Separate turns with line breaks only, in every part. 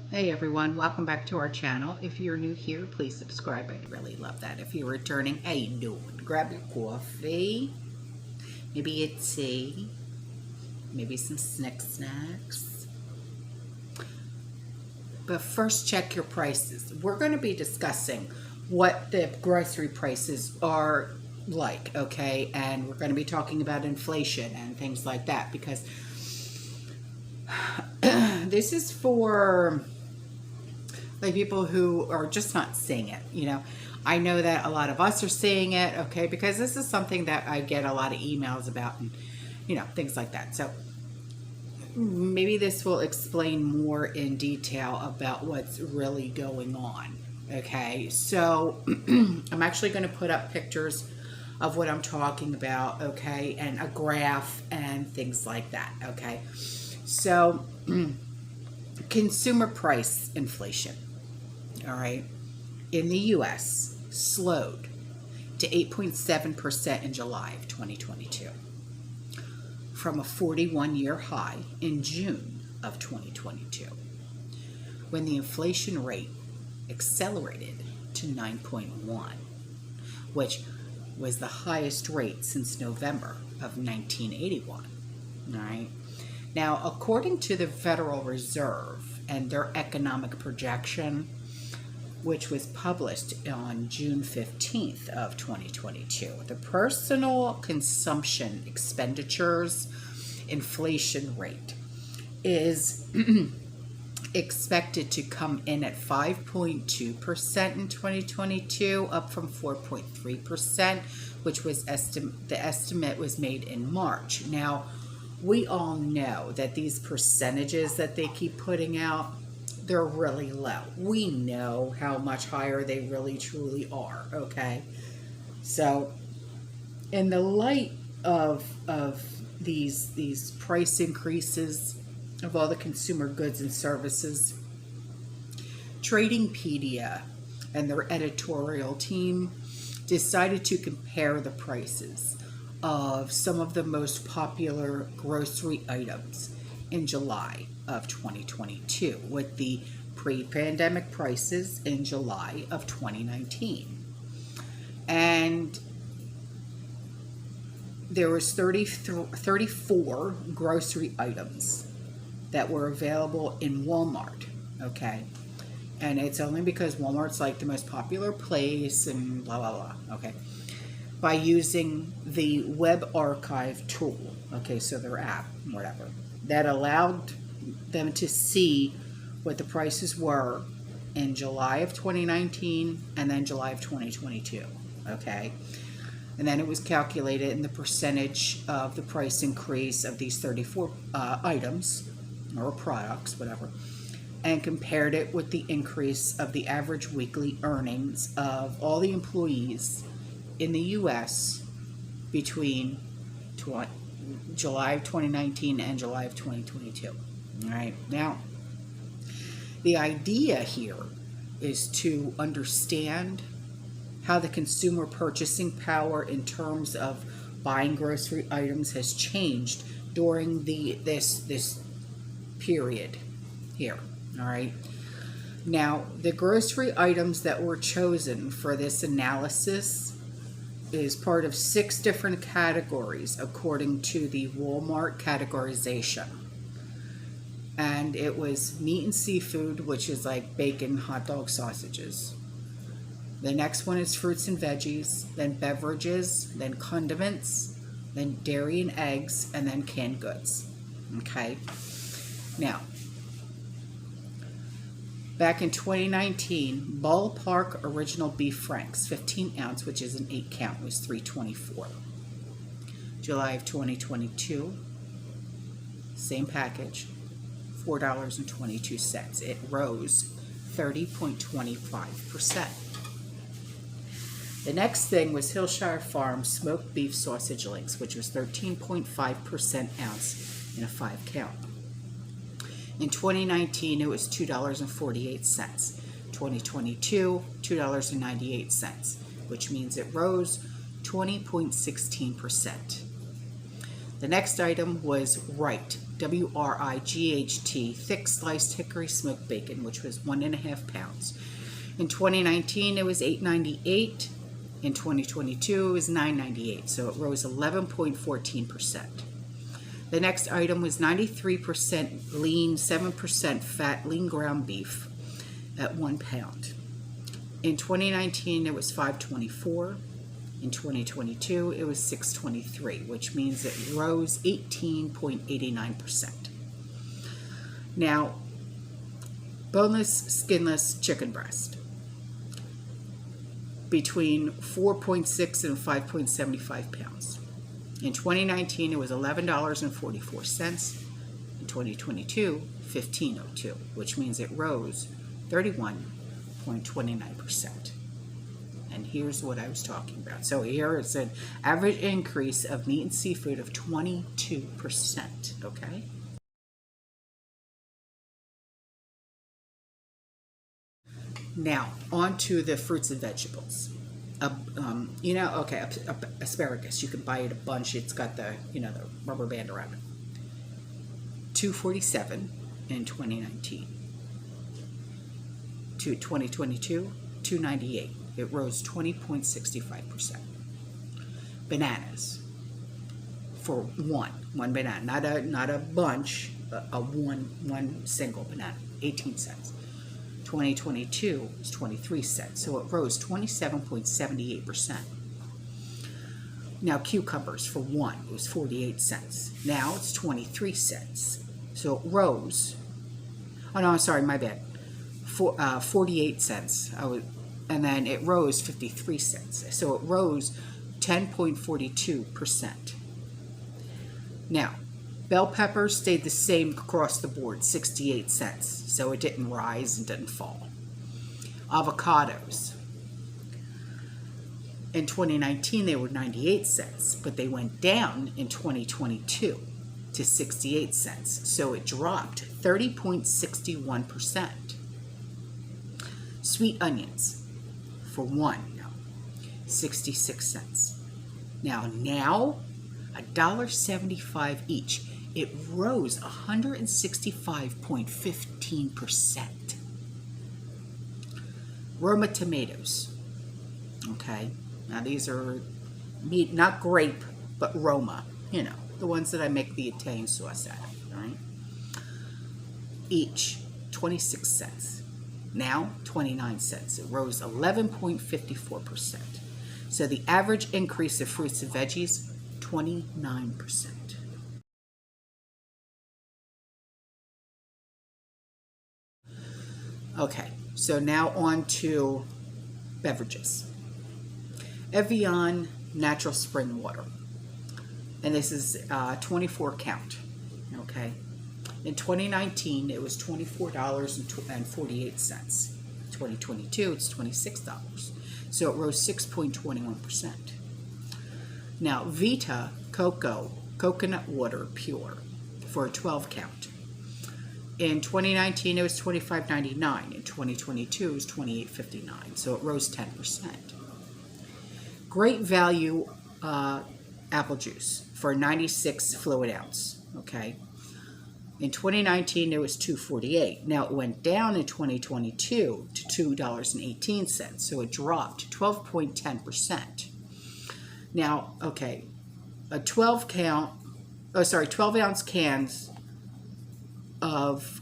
Hey everyone, welcome back to our channel. If you're new here, please subscribe. I'd really love that. If you're returning, how you doing? Grab your coffee, maybe a tea, maybe some snacks. But first, check your prices. We're going to be discussing what the grocery prices are like, okay? And we're going to be talking about inflation and things like that because this is for like people who are just not seeing it. I know that a lot of us are seeing it, okay, because this is something that I get a lot of emails about and things like that. So maybe this will explain more in detail about what's really going on. Okay, so I'm actually going to put up pictures of what I'm talking about, okay, and a graph and things like that. Okay, so consumer price inflation, all right, in the US slowed to 8.7% in July of 2022 from a 41-year high in June of 2022, when the inflation rate accelerated to 9.1, which was the highest rate since November of 1981. All right. Now, according to the Federal Reserve and their economic projection, which was published on June 15th of 2022, the personal consumption expenditures inflation rate is expected to come in at 5.2% in 2022, up from 4.3%, which was the estimate was made in March. Now, we all know that these percentages that they keep putting out, they're really low. We know how much higher they really truly are, okay? So in the light of these price increases of all the consumer goods and services, Tradingpedia and their editorial team decided to compare the prices of some of the most popular grocery items in July of 2022 with the pre-pandemic prices in July of 2019. And there was 34 grocery items that were available in Walmart, okay? And it's only because Walmart's like the most popular place and blah, blah, blah, okay? By using the web archive tool, okay, so their app, whatever, that allowed them to see what the prices were in July of 2019 and then July of 2022, okay? And then it was calculated in the percentage of the price increase of these 34 items or products, whatever, and compared it with the increase of the average weekly earnings of all the employees in the U.S. between July of 2019 and July of 2022. All right. Now, the idea here is to understand how the consumer purchasing power in terms of buying grocery items has changed during this period here. All right. Now, the grocery items that were chosen for this analysis is part of 6 different categories according to the Walmart categorization. And it was meat and seafood, which is like bacon, hot dog, sausages. The next one is fruits and veggies, then beverages, then condiments, then dairy and eggs, and then canned goods. Okay? Now, back in 2019, Ballpark Original Beef Franks, 15 ounce, which is an 8 count, was $3.24. July of 2022, same package, $4.22. It rose 30.25%. The next thing was Hillshire Farm Smoked Beef Sausage Links, which was 13.5% ounce in a 5 count. In 2019, it was $2.48. 2022, $2.98, which means it rose 20.16%. The next item was Right WRIGHT, thick sliced hickory smoked bacon, which was 1.5 pounds. In 2019, it was $8.98. In 2022, it was $9.98, so it rose 11.14%. The next item was 93% lean, 7% fat lean ground beef at 1 pound. In 2019, it was $5.24. In 2022, it was $6.23, which means it rose 18.89%. Now, boneless, skinless chicken breast, between 4.6 and 5.75 pounds. In 2019, it was $11.44. In 2022, $15.02, which means it rose 31.29%. And here's what I was talking about. So here it's an average increase of meat and seafood of 22%, okay? Now, on to the fruits and vegetables. Asparagus, you can buy it a bunch. It's got the, the rubber band around it. $2.47 in 2019. To 2022, $2.98. It rose 20.65%. Bananas, for one banana, not a bunch, one single banana, 18 cents. 2022 was 23 cents, so it rose 27.78%. Now cucumbers, for one, it was 48 cents. Now it's 23 cents, so it rose. Oh no, I'm sorry, my bad. 48 cents. And then it rose 53 cents. So it rose 10.42%. Now, bell peppers stayed the same across the board, 68 cents. So it didn't rise and didn't fall. Avocados. In 2019, they were 98 cents, but they went down in 2022 to 68 cents. So it dropped 30.61%. Sweet onions, for one, 66 cents. Now $1.75 each. It rose 165.15%. Roma tomatoes. Okay, now these are meat, not grape, but Roma. The ones that I make the Italian sauce out of. All right. Each 26 cents. Now 29 cents. It rose 11.54%. So the average increase of fruits and veggies, 29%. Okay, so now on to beverages. Evian natural spring water. And this is 24 count. Okay. In 2019, it was $24.48. 2022, it's $26. So it rose 6.21%. Now, Vita coconut water pure for a 12 count. In 2019, it was $25.99. In 2022, it was $28.59. So it rose 10%. Great value apple juice for 96 fluid ounce. Okay. In 2019, it was $2.48. Now it went down in 2022 to $2.18. So it dropped 12.10%. Now, okay, 12 ounce cans of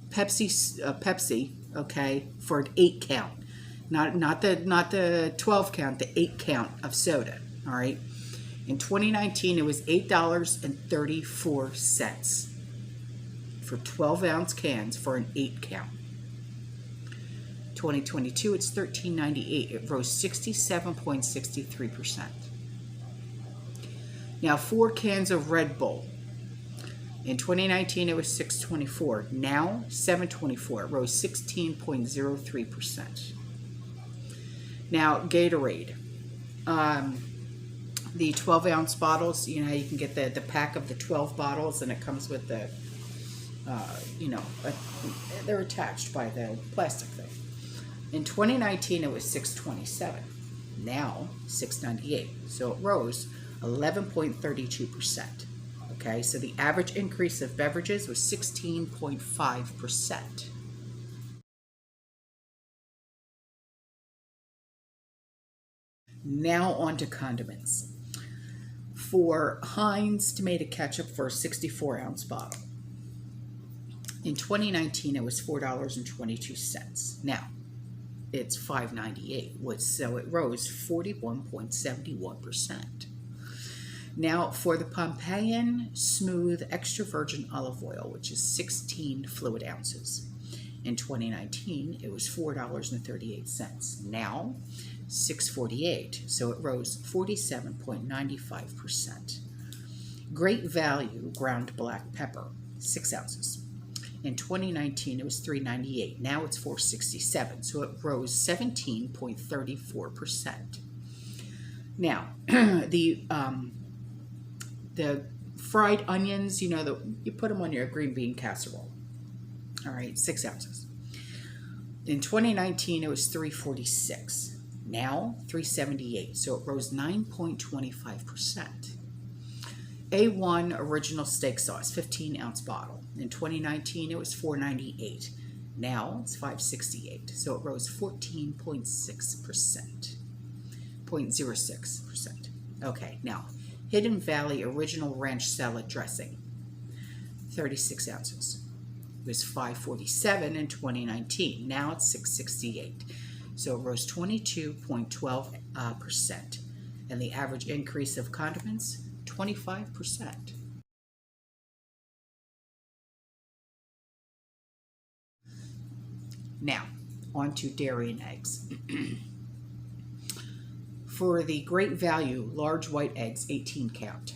Pepsi, okay, for an 8 count. Not the 12 count, the 8 count of soda, all right? In 2019, it was $8.34 for 12 ounce cans for an 8 count. 2022, it's $13.98. It rose 67.63%. Now, 4 cans of Red Bull. In 2019, it was $6.24. Now, $7.24. It rose 16.03%. Now, Gatorade. The 12 ounce bottles, you can get the pack of the 12 bottles, and it comes with the, they're attached by the plastic thing. In 2019, it was $6.27. Now, $6.98. So it rose 11.32%. Okay, so the average increase of beverages was 16.5%. Now on to condiments. For Heinz tomato ketchup for a 64-ounce bottle. In 2019, it was $4.22. Now, it's $5.98, so it rose 41.71%. Now, for the Pompeian Smooth Extra Virgin Olive Oil, which is 16 fluid ounces. In 2019, it was $4.38. Now, $6.48, so it rose 47.95%. Great Value Ground Black Pepper, 6 ounces. In 2019, it was $3.98. Now it's $4.67, so it rose 17.34%. Now, the fried onions, you put them on your green bean casserole. All right, 6 ounces. In 2019, it was $3.46. Now $3.78, so it rose 9.25%. A1 Original Steak Sauce, 15-ounce bottle. In 2019, it was $4.98. Now it's $5.68, so it rose 14.6%. 0.06%. Okay, now Hidden Valley Original Ranch Salad Dressing, 36 ounces. It was $5.47 in 2019. Now it's $6.68. So it rose 22.12%. And the average increase of condiments, 25%. Now, on to dairy and eggs. For the Great Value Large White Eggs 18 count.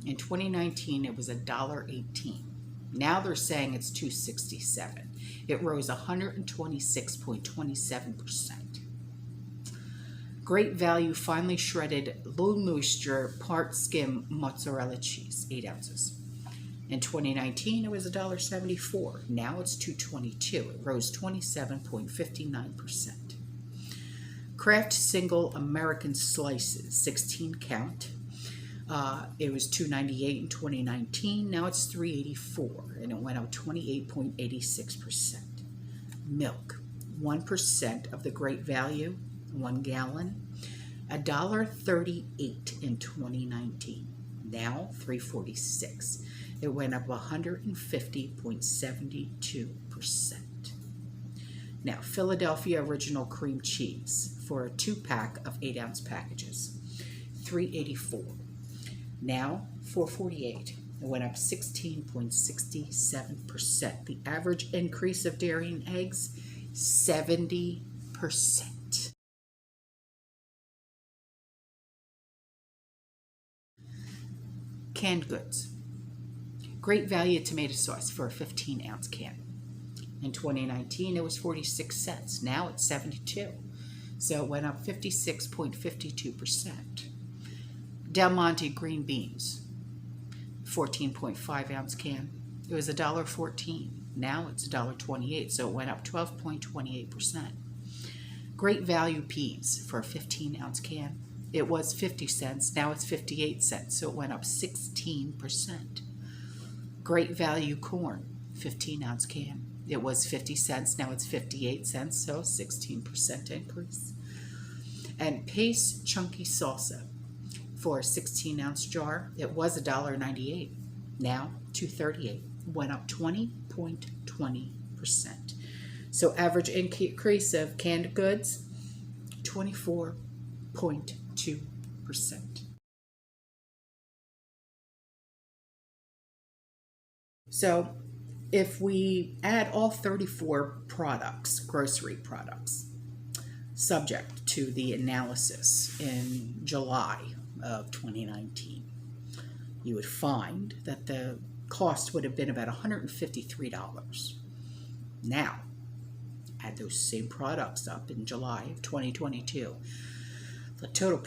In 2019, it was $1.18. Now they're saying it's $2.67. It rose 126.27%. Great Value Finely Shredded Low Moisture Part Skim Mozzarella Cheese, 8 ounces. In 2019, it was $1.74. Now it's $2.22. It rose 27.59%. Kraft Single American Slices, 16 count. It was $2.98 in 2019. Now it's $3.84, and it went up 28.86%. Milk, 1% of the Great Value, 1 gallon, $1.38 in 2019. Now $3.46. It went up 150.72%. Now, Philadelphia Original Cream Cheese for a 2-pack of 8-ounce packages, $3.84. Now $4.48. It went up 16.67%. The average increase of dairy and eggs, 70%. Canned goods. Great Value tomato sauce for a 15-ounce can. In 2019, it was 46 cents. Now it's 72. So it went up 56.52%. Del Monte green beans, 14.5-ounce can. It was $1.14. Now it's $1.28. So it went up 12.28%. Great Value peas for a 15-ounce can. It was 50 cents. Now it's 58 cents. So it went up 16%. Great Value corn, 15-ounce can. It was 50 cents. Now it's 58 cents. So 16% increase. And Pace Chunky Salsa for a 16-ounce jar. It was $1.98. Now $2.38. Went up 20.20%. So average increase of canned goods, 24.2%. So if we add all 34 products, grocery products, subject to the analysis in July of 2019, you would find that the cost would have been about $153. Now, add those same products up in July of 2022. The total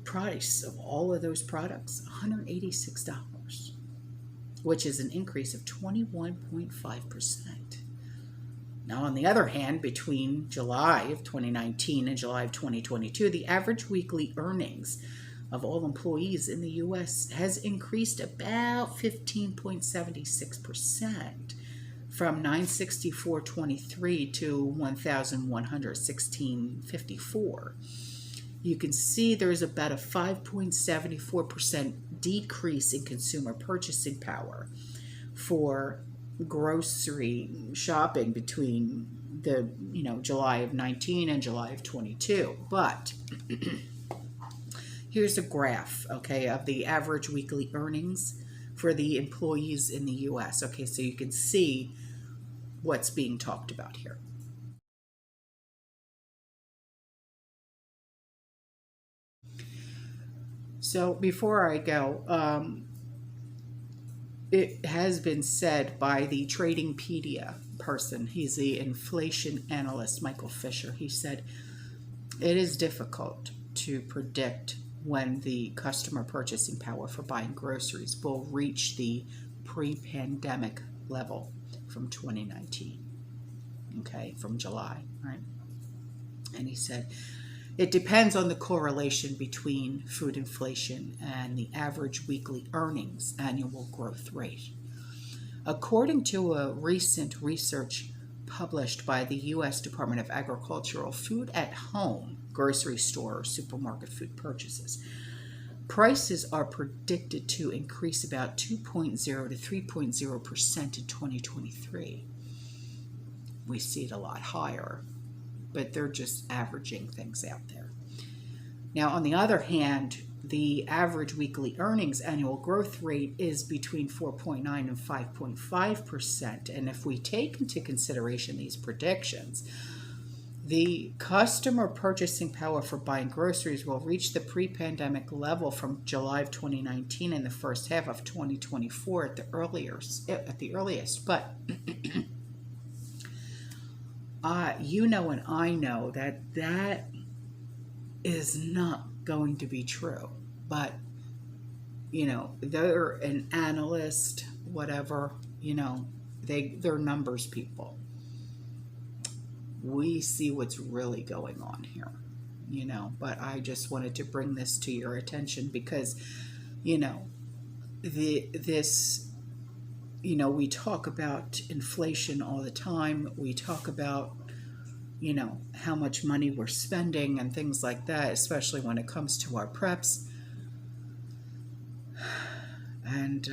price of all of those products, $186, which is an increase of 21.5%. Now, on the other hand, between July of 2019 and July of 2022, the average weekly earnings of all employees in the U.S. has increased about 15.76%, from 964.23 to 1,116.54. You can see there's about a 5.74% decrease in consumer purchasing power for grocery shopping between the July of 19 and July of 22. But here's a graph, okay, of the average weekly earnings for the employees in the U.S. Okay, so you can see what's being talked about here. So before I go, it has been said by the Tradingpedia person, he's the inflation analyst, Michael Fisher. He said, it is difficult to predict when the customer purchasing power for buying groceries will reach the pre-pandemic level from 2019, okay, from July, right? And he said, it depends on the correlation between food inflation and the average weekly earnings annual growth rate. According to a recent research published by the U.S. Department of Agricultural Food at Home, grocery store or supermarket food purchases, prices are predicted to increase about 2.0 to 3.0% in 2023. We see it a lot higher, but they're just averaging things out there. Now, on the other hand, the average weekly earnings annual growth rate is between 4.9 and 5.5%. And if we take into consideration these predictions, the customer purchasing power for buying groceries will reach the pre-pandemic level from July of 2019 and the first half of 2024 at the earliest. But and I know that that is not going to be true. But, they're an analyst, whatever, they're numbers people. We see what's really going on here, but I just wanted to bring this to your attention because, we talk about inflation all the time. We talk about, how much money we're spending and things like that, especially when it comes to our preps. And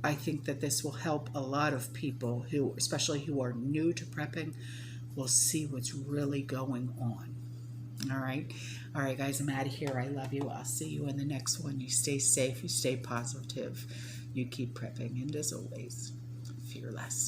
I think that this will help a lot of people especially who are new to prepping, will see what's really going on. All right, guys, I'm out of here. I love you. I'll see you in the next one. You stay safe. You stay positive. You keep prepping. And as always, fear less.